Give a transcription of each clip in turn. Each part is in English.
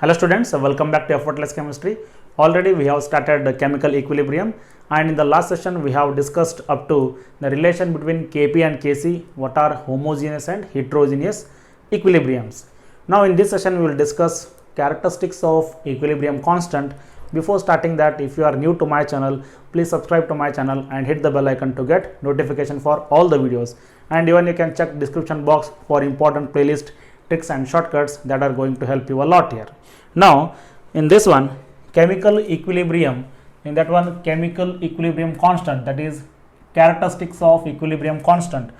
Hello students, welcome back to Effortless Chemistry. Already we have started the chemical equilibrium, and in the last session we have discussed up to the relation between Kp and Kc, what are homogeneous and heterogeneous equilibriums. Now in this session we will discuss characteristics of equilibrium constant. Before starting that, if you are new to my channel, please subscribe to my channel and hit the bell icon to get notification for all the videos, and even you can check description box for important playlist, tricks and shortcuts that are going to help you a lot here. Now in this one, chemical equilibrium, in that one chemical equilibrium constant, that is characteristics of equilibrium constant.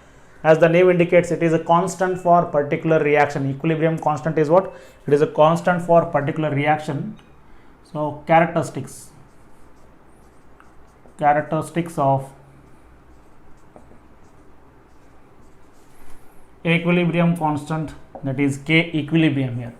As the name indicates, it is a constant for particular reaction. Equilibrium constant is what? It is a constant for particular reaction. So characteristics of equilibrium constant, that is K equilibrium here.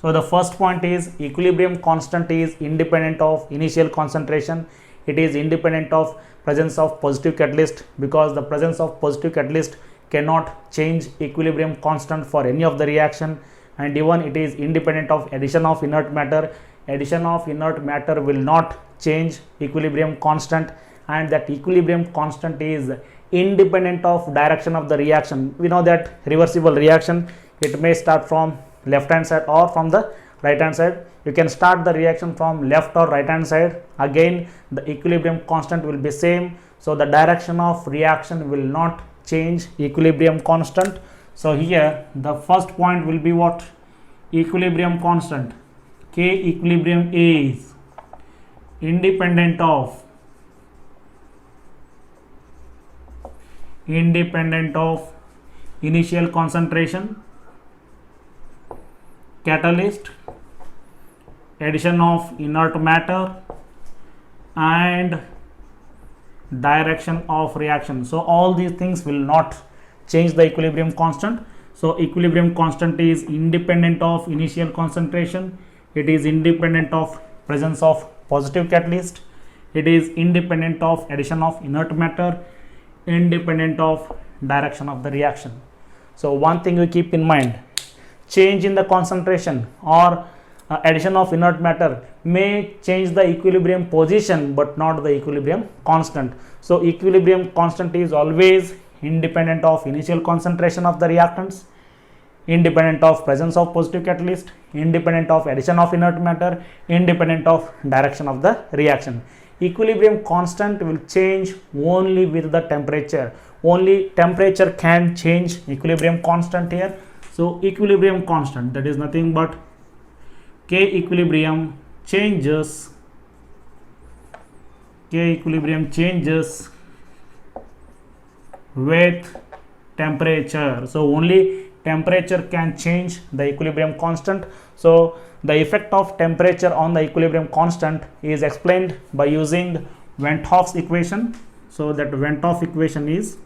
So the first point is equilibrium constant is independent of initial concentration. It is independent of presence of positive catalyst, because the presence of positive catalyst cannot change equilibrium constant for any of the reaction, and even it is independent of addition of inert matter. Addition of inert matter will not change equilibrium constant, and that equilibrium constant is independent of direction of the reaction. We know that reversible reaction, it may start from left hand side or from the right hand side. You can start the reaction from left or right hand side, again the equilibrium constant will be same, so the direction of reaction will not change equilibrium constant. So here the first point will be what? Equilibrium constant K equilibrium is independent of initial concentration, catalyst, addition of inert matter and direction of reaction. So all these things will not change the equilibrium constant. So equilibrium constant is independent of initial concentration, it is independent of presence of positive catalyst, it is independent of addition of inert matter, independent of direction of the reaction. So one thing you keep in mind, change in the concentration or addition of inert matter may change the equilibrium position but not the equilibrium constant. So equilibrium constant is always independent of initial concentration of the reactants, independent of presence of positive catalyst, independent of addition of inert matter, independent of direction of the reaction. Equilibrium constant will change only with the temperature. Only temperature can change equilibrium constant here. So equilibrium constant, that is nothing but K equilibrium changes with temperature. So only temperature can change the equilibrium constant. So the effect of temperature on the equilibrium constant is explained by using Van 't Hoff's equation. So that Van 't Hoff equation is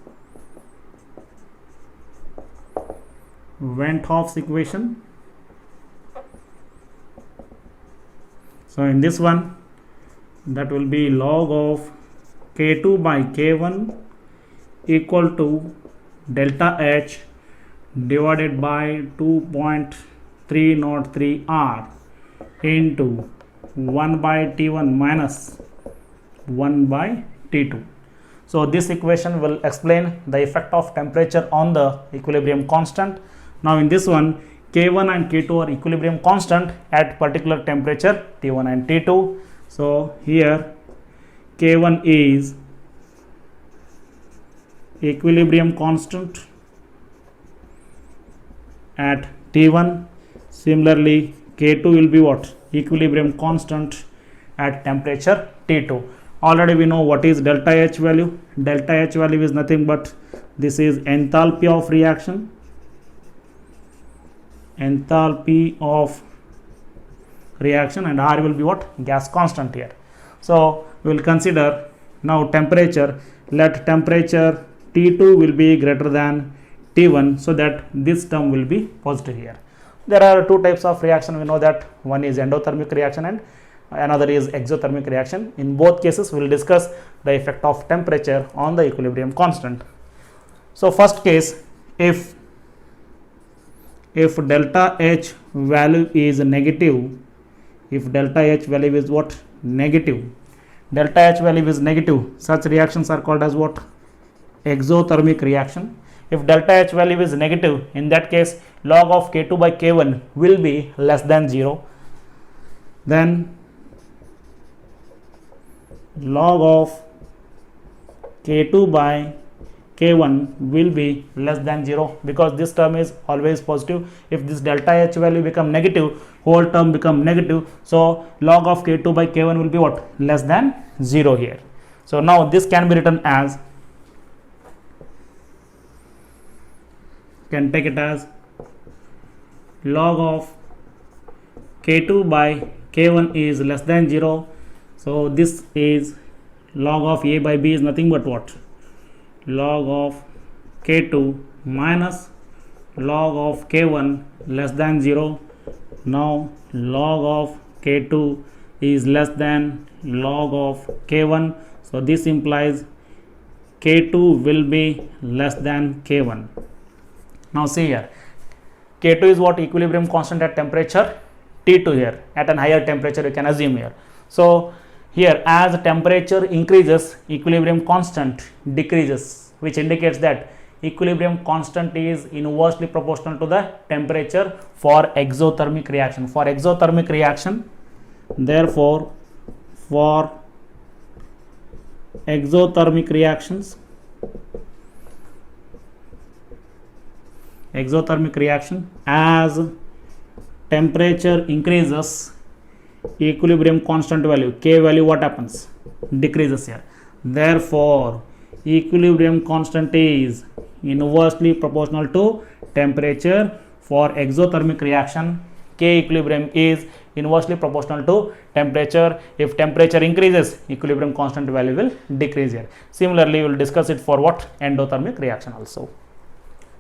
Van 't Hoff's equation. So in this one, that will be log of K2 by K1 equal to delta H divided by 2.303 R into 1 by T1 minus 1 by T2. So this equation will explain the effect of temperature on the equilibrium constant. Now in this one, K1 and K2 are equilibrium constant at particular temperature T1 and T2. So here K1 is equilibrium constant at T1. Similarly K2 will be what? Equilibrium constant at temperature T2. Already we know what is delta H value. Delta H value is nothing but this is enthalpy of reaction. Enthalpy of reaction, and R will be what? Gas constant here. So we will consider now temperature. Let temperature T2 will be greater than T1, so that this term will be positive here. There are two types of reaction. We know that one is endothermic reaction and another is exothermic reaction. In both cases we will discuss the effect of temperature on the equilibrium constant. So first case, if delta H value is negative, if delta H value is what? Negative. Delta H value is negative. Such reactions are called as what? Exothermic reaction. If delta H value is negative, in that case log of K2 by K1 will be less than 0. Then log of K2 by K1 will be less than 0, because this term is always positive. If this delta H value become negative, whole term become negative, so log of K2 by K1 will be what? Less than 0 here. So now this can be written as, can take it as log of K2 by K1 is less than 0. So this is log of A by B is nothing but what? Log of K2 minus log of K1 less than 0. Now log of K2 is less than log of K1. So this implies K2 will be less than K1. Now see here, K2 is what? Equilibrium constant at temperature T2 here, at an higher temperature you can assume here. So here as temperature increases, equilibrium constant decreases, which indicates that equilibrium constant is inversely proportional to the temperature for exothermic reaction. For exothermic reaction, therefore for exothermic reaction, as temperature increases, equilibrium constant value K value what happens? Decreases here. Therefore equilibrium constant is inversely proportional to temperature. For exothermic reaction, K equilibrium is inversely proportional to temperature. If temperature increases, equilibrium constant value will decrease here. Similarly, we will discuss it for what? Endothermic reaction also.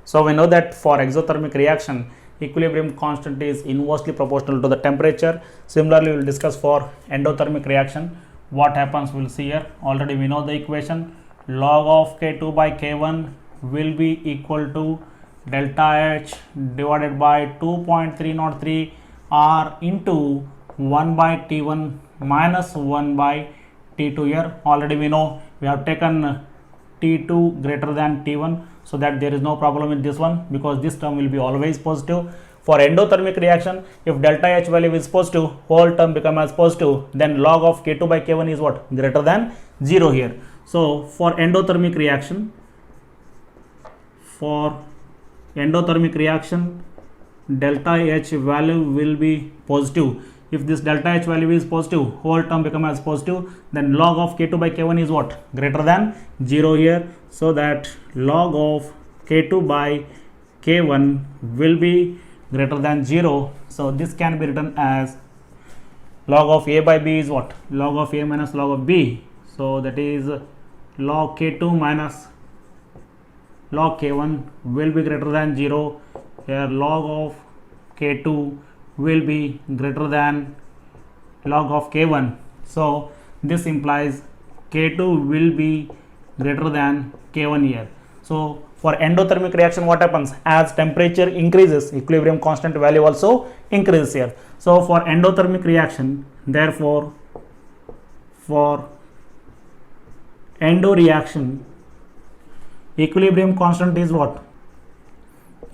So we know that for exothermic reaction, equilibrium constant is inversely proportional to the temperature. Similarly, we will discuss for endothermic reaction. What happens, we will see here. Already we know the equation. Log of K2 by K1 will be equal to delta H divided by 2.303 R into 1 by T1 minus 1 by T2 here. Already we know we have taken T2 greater than T1, so that there is no problem with this one, because this term will be always positive. For endothermic reaction, if delta H value is positive, whole term become as positive, then log of K2 by K1 is what? Greater than 0 here. So for endothermic reaction, delta H value will be positive. If this delta H value is positive, whole term become as positive, then log of K2 by K1 is what? Greater than 0 here. So that log of K2 by K1 will be greater than 0. So this can be written as log of A by B is what? Log of A minus log of B. So that is log K2 minus log K1 will be greater than 0. Here log of K2 will be greater than log of K1. So this implies K2 will be greater than K1 here. So for endothermic reaction, what happens? As temperature increases, equilibrium constant value also increases here. So for endothermic reaction, therefore for endo reaction, equilibrium constant is what?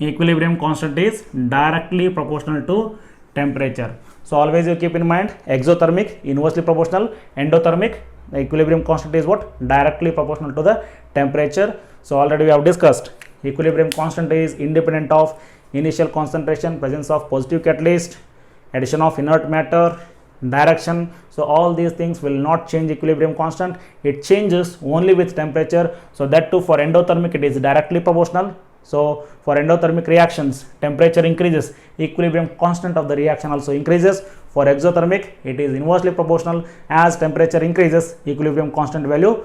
Equilibrium constant is directly proportional to temperature. So always you keep in mind, exothermic inversely proportional, endothermic the equilibrium constant is what? Directly proportional to the temperature. So already we have discussed equilibrium constant is independent of initial concentration, presence of positive catalyst, addition of inert matter, direction. So all these things will not change equilibrium constant. It changes only with temperature. So that too for endothermic it is directly proportional. So for endothermic reactions, temperature increases, equilibrium constant of the reaction also increases. For exothermic, it is inversely proportional. As temperature increases, equilibrium constant value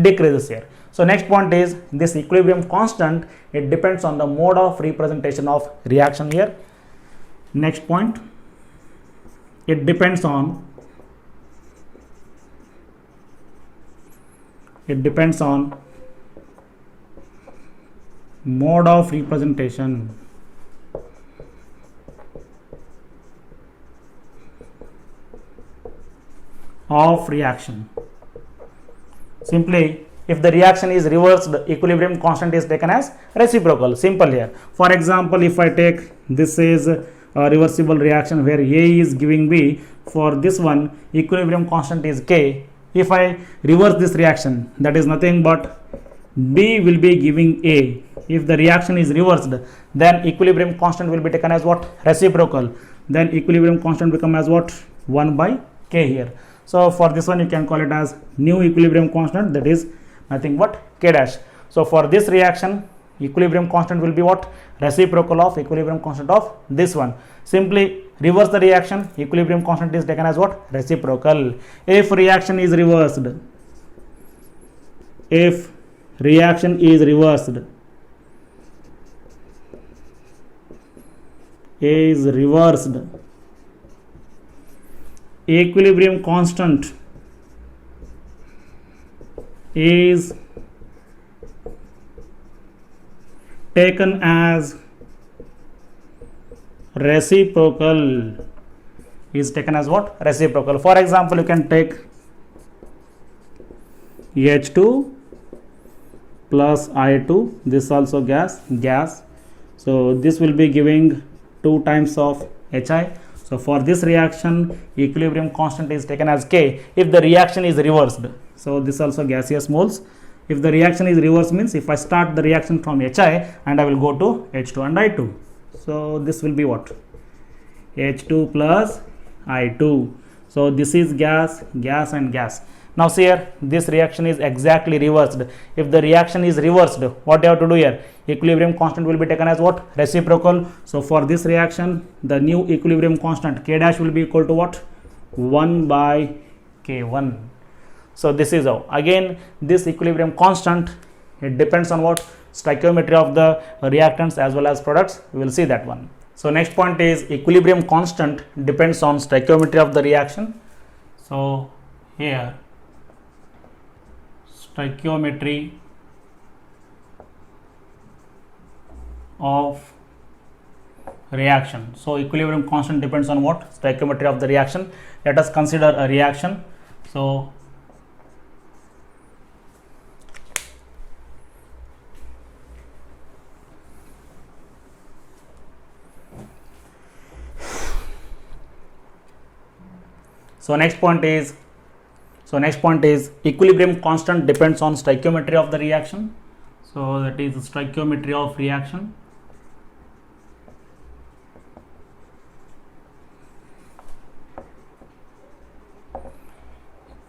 decreases here. So next point is this equilibrium constant, it depends on the mode of representation of reaction here. Next point, it depends on mode of representation. of reaction. Simply, if the reaction is reversed, equilibrium constant is taken as reciprocal. Simple here. For example, if I take this is a reversible reaction where A is giving B, for this one equilibrium constant is K. If I reverse this reaction, that is nothing but B will be giving A. If the reaction is reversed, then equilibrium constant will be taken as what? Reciprocal. Then equilibrium constant become as what? 1 by K here. So for this one you can call it as new equilibrium constant, that is nothing but K dash. So for this reaction, equilibrium constant will be what? Reciprocal of equilibrium constant of this one. Simply reverse the reaction, equilibrium constant is taken as what? Reciprocal. If reaction is reversed, equilibrium constant is taken as reciprocal. Is taken as what? Reciprocal. For example, you can take H2 plus I2, this also gas. So this will be giving 2 times of Hi. So for this reaction, equilibrium constant is taken as K if the reaction is reversed. So this also gaseous moles. If the reaction is reversed means if I start the reaction from Hi and I will go to H2 and I2. So this will be what? H2 plus I2. So this is gas and gas. Now see here, this reaction is exactly reversed. If the reaction is reversed, what you have to do here? Equilibrium constant will be taken as what? Reciprocal. So for this reaction, the new equilibrium constant K dash will be equal to what? 1 by K1. So this is how. Again, this equilibrium constant, it depends on what? Stoichiometry of the reactants as well as products. We will see that one. So next point is equilibrium constant depends on stoichiometry of the reaction. So here, stoichiometry of reaction. So equilibrium constant depends on what? Stoichiometry of the reaction. Let us consider a reaction. So next point is equilibrium constant depends on stoichiometry of the reaction. So that is stoichiometry of reaction.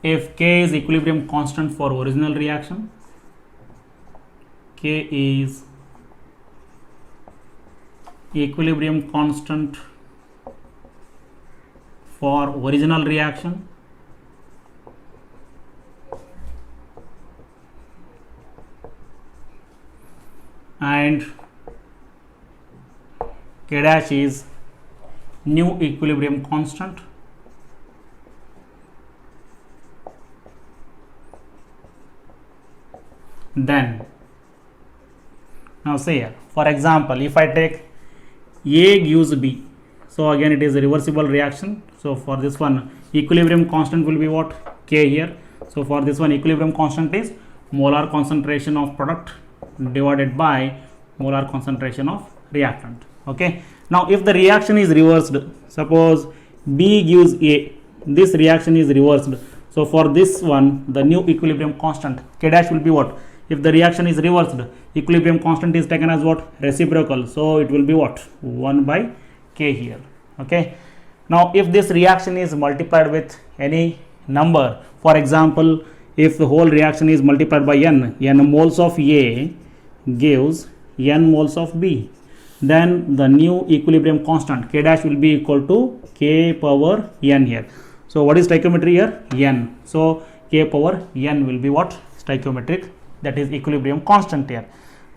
If K is equilibrium constant for original reaction, K is equilibrium constant for original reaction, and K dash is new equilibrium constant, then now say here, for example, if I take A gives B, so again it is a reversible reaction. So for this one, equilibrium constant will be what? K here. So for this one, equilibrium constant is molar concentration of product divided by molar concentration of reactant. Okay. Now if the reaction is reversed, suppose B gives A, this reaction is reversed. So for this one, the new equilibrium constant K dash will be what? If the reaction is reversed, equilibrium constant is taken as what? Reciprocal. So it will be what? 1 by K here. Okay. Now if this reaction is multiplied with any number, for example, if the whole reaction is multiplied by n moles of A gives n moles of B, then the new equilibrium constant K dash will be equal to K power n here. So what is stoichiometry here? N. So K power n will be what? Stoichiometric, that is equilibrium constant here.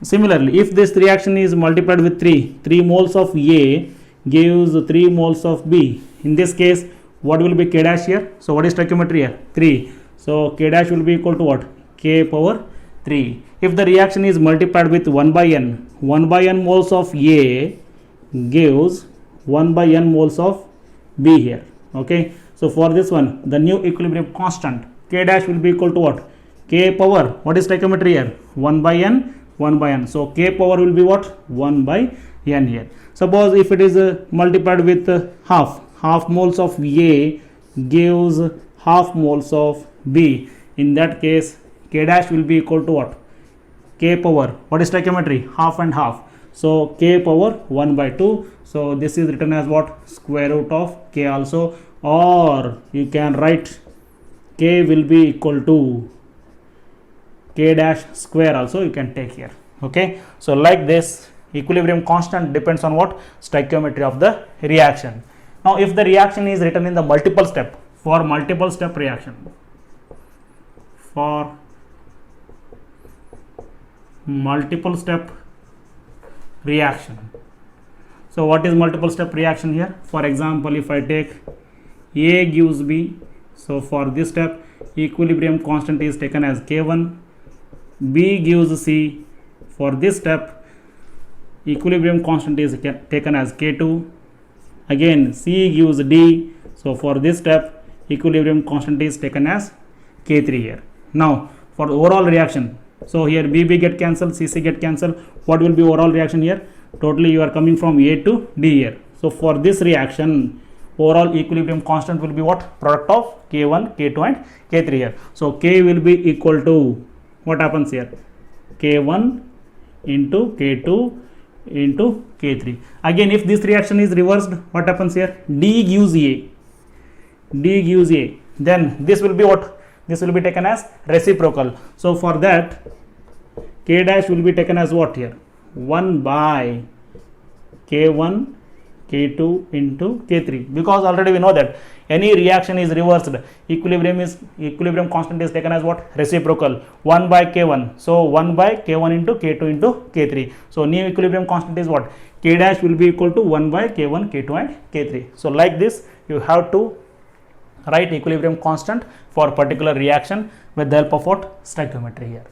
Similarly, if this reaction is multiplied with 3 moles of A gives 3 moles of B. In this case, what will be K dash here? So what is stoichiometry here? 3. So K dash will be equal to what? K power 3. If the reaction is multiplied with 1 by n moles of A gives 1 by n moles of B here. Okay. So for this one, the new equilibrium constant k dash will be equal to what? K power, what is stoichiometry here? 1 by n, 1 by n. So k power will be what? 1 by n here. Suppose if it is multiplied with half moles of A gives half moles of B. In that case, k dash will be equal to what? K power, what is stoichiometry? Half and half. So k power 1 by 2. So this is written as what? Square root of k also, or you can write k will be equal to k dash square also you can take here. Okay, so like this, equilibrium constant depends on what? Stoichiometry of the reaction. Now if the reaction is written in the multiple step, for multiple step reaction, for multiple step reaction. So what is multiple step reaction here? For example, if I take A gives B, so for this step equilibrium constant is taken as K1, B gives C, for this step equilibrium constant is taken as K2, again C gives D, so for this step equilibrium constant is taken as K3 here. Now for the overall reaction, so here BB get cancelled, CC get cancelled, what will be overall reaction here? Totally you are coming from A to D here. So for this reaction, overall equilibrium constant will be what? Product of K1, K2 and K3 here. So K will be equal to, what happens here? K1 into K2 into K3. Again if this reaction is reversed, what happens here? D gives A. D gives A. Then this will be what? This will be taken as reciprocal. So for that K dash will be taken as what here? 1 by K1 K2 into K3, because already we know that any reaction is reversed, equilibrium constant is taken as what? Reciprocal, 1 by K1. So 1 by K1 into K2 into K3. So new equilibrium constant is what? K dash will be equal to 1 by K1, K2 and K3. So like this you have to write equilibrium constant for particular reaction with the help of what? Stoichiometry here.